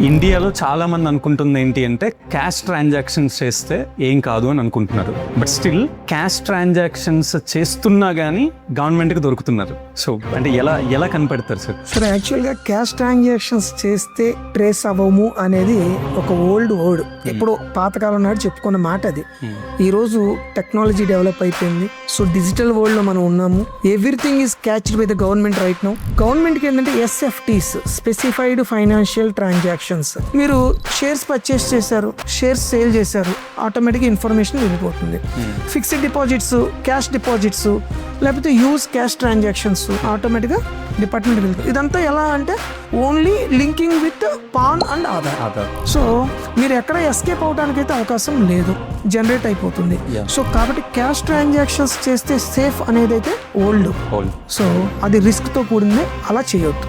ఇండియాలో చాలా మంది అనుకుంటుంది ఏంటి అంటే క్యాష్ ట్రాన్సాక్షన్స్ చేస్తే ఏం కాదు అని అనుకుంటున్నారు. బట్ స్టిల్ క్యాష్ ట్రాన్సాక్షన్స్ చేస్తున్నా కానీ గవర్నమెంట్కి దొరుకుతున్నారు. సో అంటే ఎలా కనిపెడతారు సార్? సార్ యాక్చువల్గా క్యాష్ ట్రాన్సాక్షన్స్ చేస్తే ట్రేస్ అవ్వము అనేది ఒక ఓల్డ్ వర్డ్, ఎప్పుడో పాతకాలం నాడు చెప్పుకున్న మాట అది. ఈరోజు టెక్నాలజీ డెవలప్ అయిపోయింది. సో డిజిటల్ వరల్డ్ లో మనం ఉన్నాము. Everything is cached by the government right now. గవర్నమెంట్కి ఏంటంటే SFTs, స్పెసిఫైడ్ ఫైనాన్షియల్ ట్రాన్సాక్షన్స్. మీరు షేర్స్ పర్చేస్ చేశారు, షేర్స్ సేల్ చేశారు, ఆటోమేటిక్గా ఇన్ఫర్మేషన్ వెళ్ళిపోతుంది. ఫిక్స్డ్ డిపాజిట్స్, క్యాష్ డిపాజిట్స్, లేకపోతే యూజ్ క్యాష్ ట్రాన్సాక్షన్స్ ఆటోమేటిక్గా డిపార్ట్మెంట్ వెళ్తుంది. ఇదంతా ఎలా అంటే only linking with pan and Aadhaar. So మీరు ఎక్కడ ఎస్కేప్ అవడానికి అయితే అవకాశం లేదు, జనరేట్ అయిపోతుంది. సో కాబట్టి క్యాష్ ట్రాన్సాక్షన్స్ చేస్తే సేఫ్ అనేది అయితే ఓల్డ్. సో అది రిస్క్ తో కూడింది, అలా చేయొద్దు.